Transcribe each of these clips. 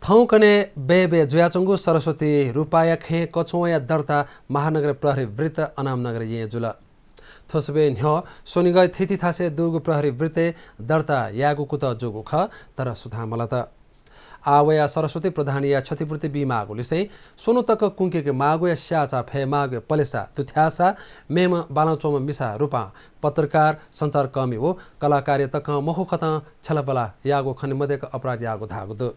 थौकने बेबे जुयाचुङ्गु सरस्वती रुपाया खे कछुया दर्ता महानगर प्रहरी वृत्त अनामनगर ये जुल थोसबे न्ह सोनिगय थिति थासे दुगु प्रहरी वृत्ते दर्ता यागु कुत जोगु ख तर सुधा मलत आवया सरस्वती प्रधान या क्षतिपूर्ति बीमागु लिसै सोनु तक कुंके के मागु या स्याचा फे मागु पलेसा तुथ्यासा मेम बालचोम मिसा रूपा पत्रकार संचार कर्मी हो कलाकार तक मखु खत छलपला यागु खनि मध्यक अपराध यागु धागु दु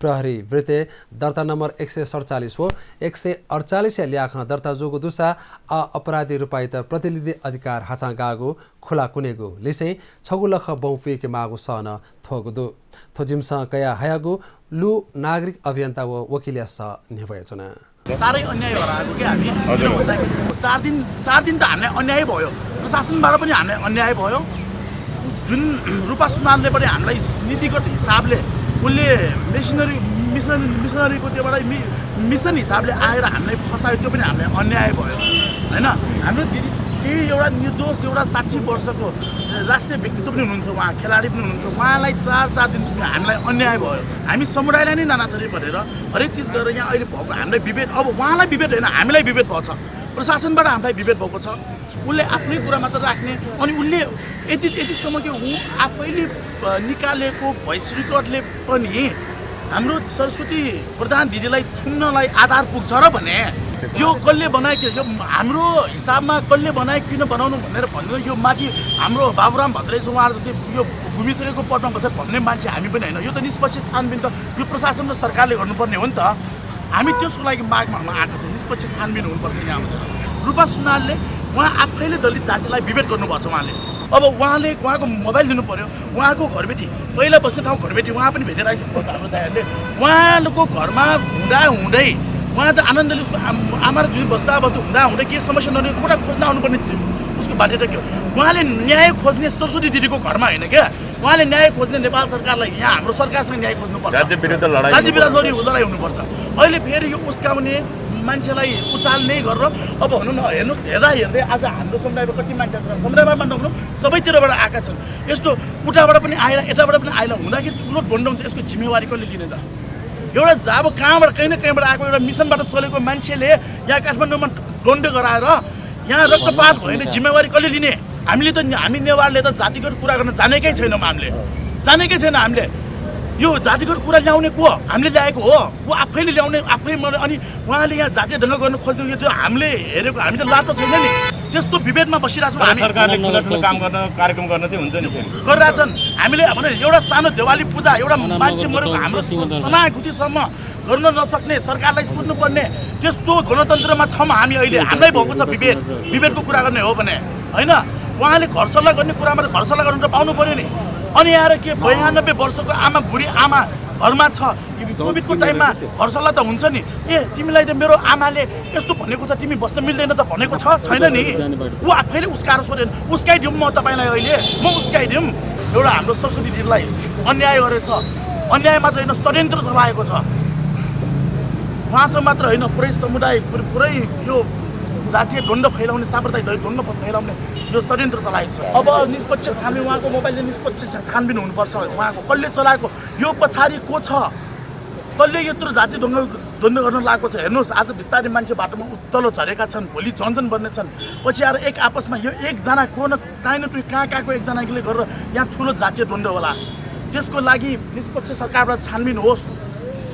प्रहरी वृत्ते दर्ता नम्बर 147 हो 148 ल्याख दर्ता जोगु दुसा अपराधी रुपाई त प्रतिनिधि अधिकार हाचा गागु खुला कुनेगु लिसै छगु लख बौपे के मागु सन थोगुदु थोजिमस कया हयागु लु नागरिक अभियन्ता व वकिल स निभयचना सारै अन्याय भराएको के हामी चार दिन त हामीलाई अन्याय भयो प्रशासनबाट पनि हामीलाई अन्याय भयो जुन रूपा सुनालले पनि हामीलाई नीतिगत हिसाबले उनले मिसनरीको त्योबाट मिसन हिसाबले आएर हामीलाई फसायो त्यो पनि हामीलाई अन्याय भयो हैन हाम्रो केही एउटा निर्दोष एउटा 60 वर्षको राष्ट्रिय व्यक्तित्व पनि हुनुहुन्छ उहाँ खेलाडी पनि हुनुहुन्छ उहाँलाई चार दिन हामीलाई अन्याय भयो हामी समुदायलाई नै नानाथरी भनेर हरेक चिज गरेर यहाँ अहिले भएको हामीलाई विभेद अब उहाँलाई विभेद होइन हामीलाई विभेद भएको छ प्रशासनबाट हामीलाई विभेद भएको छ उसले आफ्नै कुरा मात्र राख्ने अनि उसले यतिसम्म कि ऊ आफैले निकालेको भोइस रेकर्डले पनि हाम्रो सरस्वती प्रधान दिदीलाई छुन्नलाई आधार पुग्छ र भने यो कसले बनायो यो हाम्रो हिसाबमा कसले बनायो किन बनाउनु भनेर भन्नु यो माथि हाम्रो बाबुराम भद्रै छ उहाँ जस्तै यो घुमिसकेको पटमा बसेर भन्ने मान्छे हामी पनि होइन यो त निष्पक्ष छानबिन त यो प्रशासन र सरकारले गर्नुपर्ने हो नि त हामी त्यसको लागि मागमा आएको छ निष्पक्ष छानबिन हुनुपर्छ यहाँ रूपा सुनालले उहाँ आफैले दलित जातिलाई विभेद गर्नुभएको छ उहाँले अब उहाँले उहाँको मोबाइल दिनु पर्यो उहाँको घरबेटी पहिला बस्ने ठाउँ घरबेटी उहाँ पनि भेटेर आइसक्नु पर्छ हाम्रो दाइहरूले उहाँको घरमा हुँदै उहाँ त आनन्दले उसको आमा र दुई बस्दा हुँदै के समस्या नहुने कुरा खोज्न आउनुपर्ने उसको बाध्यता के हो उहाँले न्याय खोज्ने सरस्वती दिदीको घरमा होइन क्या उहाँले न्याय खोज्ने नेपाल सरकारलाई यहाँ हाम्रो सरकारसँग न्याय खोज्नुपर्छ राज्य विरुद्ध लडाइँ हुनुपर्छ अहिले फेरि यो उस्काउने मान्छेलाई उचाल्ने गरेर अब भनौँ न हेर्नुहोस् हेर्दै आज हाम्रो समुदायमा कति मान्छे छ समुदायमा नभनौँ सबैतिरबाट आएका छन् यस्तो उताबाट पनि आएर यताबाट पनि आएर हुँदाखेरि ठुलो द्वन्द हुन्छ यसको जिम्मेवारी कसले लिने त एउटा अब कहाँबाट कहीँ न कहीँबाट आएको एउटा मिसनबाट चलेको मान्छेले यहाँ काठमाडौँमा द्वन्द गराएर यहाँ रक्तपात भयो भने जिम्मेवारी कसले लिने हामीले त हामी नेवारले त जातिगत कुरा गर्न जानेकै छैनौँ हामीले यो जातिगत कुरा ल्याउने को हामीले ल्याएको हो ऊ आफैले ल्याउने आफै अनि उहाँले यहाँ जातीय ढङ्ग गर्न खोजेको यो हामीले हेरेको हामी त लाटो छैन नि त्यस्तो विभेदमा बसिरहेको छौँ हामी सरकारले ठुलो काम गर्न कार्यक्रम गर्न चाहिँ हुन्छ नि गरिरहेछन् हामीले भने एउटा सानो दिवाली पूजा एउटा मान्छे मरेको हाम्रो समाकुतिसम्म गर्न नसक्ने सरकारलाई सोध्नुपर्ने त्यस्तो गणतन्त्रमा छौँ हामी अहिले हामीलाई भएको छ विभेदको कुरा गर्ने हो भने होइन उहाँले घर सल्लाह गर्ने कुरामा घर सल्लाह गर्नु त पाउनु पर्यो नि अनि आएर के 92 वर्षको आमा बुढी आमा घरमा छ कोभिडको टाइममा घर सल्लाह त हुन्छ नि तिमीलाई त मेरो आमाले यस्तो भनेको छ तिमी बस्न मिल्दैन त भनेको छैन नि ऊ आफैले उस्काएर सोधेन उस्काइदिउँ म तपाईँलाई अहिले म उस्काइदिउँ एउटा हाम्रो सरस्वती दिदीलाई अन्याय गरेछ अन्याय मात्र होइन षड्यन्त्र चलाएको छ उहाँसँग मात्र होइन पुरै समुदाय पुरै यो जातीय द्वन्द फैलाउने साम्प्रदायिक द्वन्द फैलाउने यो षड्यन्त्र चलाएको छ अब निष्पक्ष छानबिन उहाँको मोबाइलले निष्पक्ष छानबिन हुनुपर्छ उहाँको कसले चलाएको यो पछाडि को छ कसले यत्रो जातीय द्वन्द गर्न लागेको छ हेर्नुहोस् आज बिस्तारै मान्छे बाटोमा उत्तलो झरेका छन् भोलि झन्झन बन्ने छन् पछि आएर एक आपसमा यो एकजना को न काहीँ न कहाँको एकजनाले गरेर यहाँ ठुलो जातीय द्वन्द होला त्यसको लागि निष्पक्ष सरकारबाट छानबिन होस्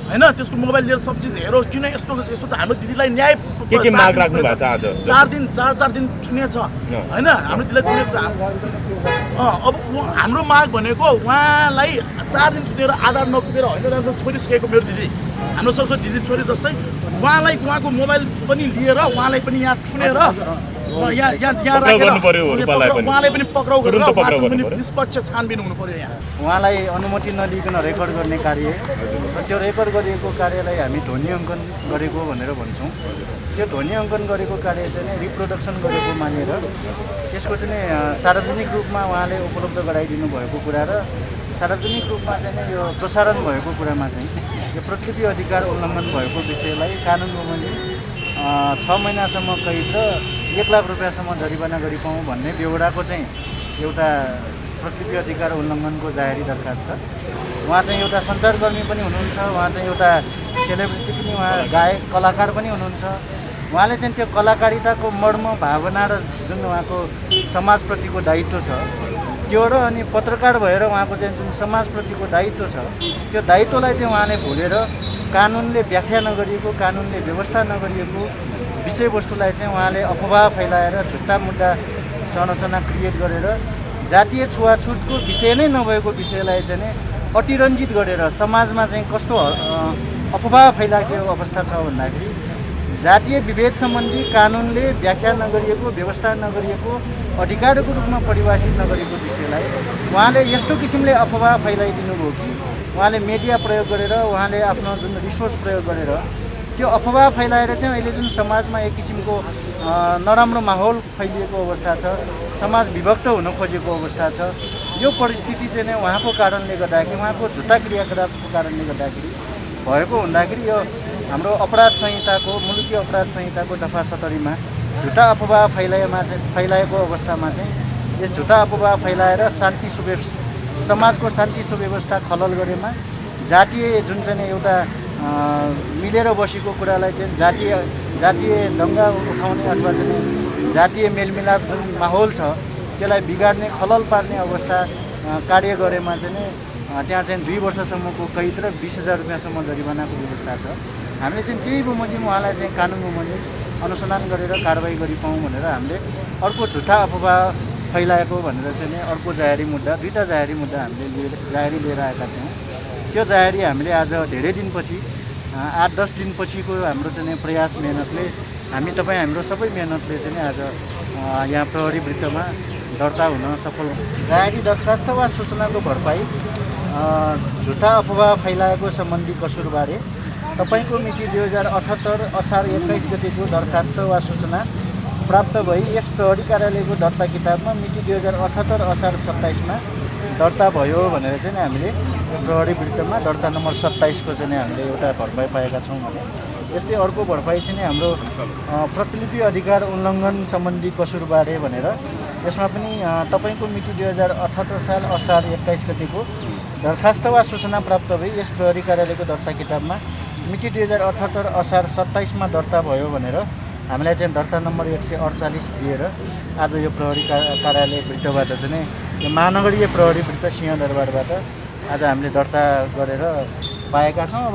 हैन त्यसको मोबाइल लिएर सब चिज हेरो किन यस्तो छ हाम्रो दिदीलाई न्याय के माग राख्नु भएको छ आज 4 दिन छुने छ हैन हाम्रो दिदीलाई अब हाम्रो माग भनेको उहाँलाई 4 दिन छुनेर आधार नपुगेर होइन छोडिसकेको मेरो दिदी हाम्रो सरस्वती दिदी छोरी जस्तै उहाँलाई उहाँको मोबाइल पनि लिएर उहाँलाई पनि यहाँ छुनेर यहाँ राखेर उहाँलाई पनि पक्राउ गरेर उहाँसँग पनि निष्पक्ष छानबिन हुनु पर्यो यहाँ उहाँलाई अनुमति नलिकन रेकर्ड गर्ने कार्य र त्यो रेकर्ड गरिएको कार्यलाई हामी ध्वनि अङ्कन गरेको भनेर भन्छौँ त्यो ध्वनि अङ्कन गरेको कार्य चाहिँ रिप्रोडक्सन गरेको मानेर त्यसको चाहिँ सार्वजनिक रूपमा उहाँले उपलब्ध गराइदिनु भएको कुरा र सार्वजनिक रूपमा चाहिँ यो प्रसारण भएको कुरामा चाहिँ यो प्रकृति अधिकार उल्लङ्घन भएको विषयलाई कानुन बमोजिम 6 महिनासम्म कैद र 1 लाख रुपियाँसम्म जरिवाना गरिपाउँ भन्ने बेहोराको चाहिँ एउटा प्रतिलिपि अधिकार उल्लङ्घनको जाहेरी दरखास्त छ। उहाँ चाहिँ एउटा सञ्चारकर्मी पनि हुनुहुन्छ, उहाँ चाहिँ एउटा सेलिब्रिटी पनि, उहाँ गायक कलाकार पनि हुनुहुन्छ। उहाँले चाहिँ त्यो कलाकारिताको मर्म भावना र जुन उहाँको समाजप्रतिको दायित्व छ त्यो र अनि पत्रकार भएर उहाँको चाहिँ जुन समाजप्रतिको दायित्व छ त्यो दायित्वलाई चाहिँ उहाँले भुलेर कानुनले व्याख्या नगरिएको, कानुनले व्यवस्था नगरिएको विषयवस्तुलाई चाहिँ उहाँले अफवाह फैलाएर झुट्टा मुद्दा संरचना क्रिएट गरेर जातीय छुवाछुटको विषय नै नभएको विषयलाई चाहिँ अतिरञ्जित गरेर समाजमा चाहिँ कस्तो अफवाह फैलाएको अवस्था छ भन्दाखेरि जातीय विभेद सम्बन्धी कानुनले व्याख्या नगरिएको, व्यवस्था नगरिएको, अधिकारको रूपमा परिभाषित नगरेको विषयलाई उहाँले यस्तो किसिमले अफवाह फैलाइदिनु भयो कि उहाँले मिडिया प्रयोग गरेर, उहाँले आफ्नो जुन रिसोर्स प्रयोग गरेर त्यो अफवाह फैलाएर चाहिँ अहिले जुन समाजमा एक किसिमको नराम्रो माहौल फैलिएको अवस्था छ, समाज विभक्त हुन खोजेको अवस्था छ। यो परिस्थिति चाहिँ नै उहाँको कारणले गर्दाखेरि, उहाँको झुटा क्रियाकलापको कारणले गर्दाखेरि भएको हुँदाखेरि यो हाम्रो अपराध संहिताको, मुलुकी अपराध संहिताको दफा 70मा झुटा अफवाह फैलाएको अवस्थामा चाहिँ यस झुटा अफवाह फैलाएर समाजको शान्ति सुव्यवस्था खलल गरेमा जातीय जुन चाहिँ एउटा मिलेर बसेको कुरालाई चाहिँ जातीय दङ्गा उठाउने अथवा चाहिँ जातीय मेलमिलाप जुन माहौल छ त्यसलाई बिगार्ने, खलल पार्ने अवस्था कार्य गरेमा चाहिँ त्यहाँ चाहिँ 2 वर्षसम्मको कैद र 20,000 रुपियाँसम्म जरिवानाको व्यवस्था छ। हामीले चाहिँ त्यही बमोजिम उहाँलाई चाहिँ कानुन बमोजिम अनुसन्धान गरेर कारबाही गरिपाउँ भनेर हामीले अर्को झुटा अफवाह फैलाएको भनेर चाहिँ अर्को जाहेरी मुद्दा, 2टा जाहेरी मुद्दा हामीले जाहेरी लिएर आएका थियौँ। त्यो जाहेरी हामीले आज धेरै दिनपछि 8-10 दिनपछिको हाम्रो चाहिँ प्रयास मेहनतले हाम्रो सबै मेहनतले चाहिँ आज यहाँ प्रहरी वृत्तमा दर्ता हुन सफल। जाहेरी दरखास्त वा सूचनाको भरपाई झुटा अफवाह फैलाएको सम्बन्धी कसुरबारे तपाईँको मिति 2078 असार 21 गतिको दरखास्त वा सूचना प्राप्त भई यस प्रहरी कार्यालयको दर्ता किताबमा मिति 2078 असार 27मा दर्ता भयो भनेर चाहिँ हामीले प्रहरी वृत्तमा दर्ता नम्बर 27 को चाहिँ हामीले एउटा भरपाई पाएका छौँ भने यस्तै अर्को भरपाई चाहिँ हाम्रो प्रतिलिपि अधिकार उल्लङ्घन सम्बन्धी कसुरबारे भनेर यसमा पनि तपाईँको मिति 2078 साल असार 21 गतिको दरखास्त वा सूचना प्राप्त भई यस प्रहरी कार्यालयको दर्ता किताबमा मिति 2078 असार 27मा दर्ता भयो भनेर हामीलाई चाहिँ दर्ता नम्बर 148 दिएर आज यो प्रहरी कार्यालय वृत्तबाट चाहिँ यो महानगरीय प्रहरी वृत्त सिंहदरबारबाट आज हामीले दर्ता गरेर पाएका छौँ।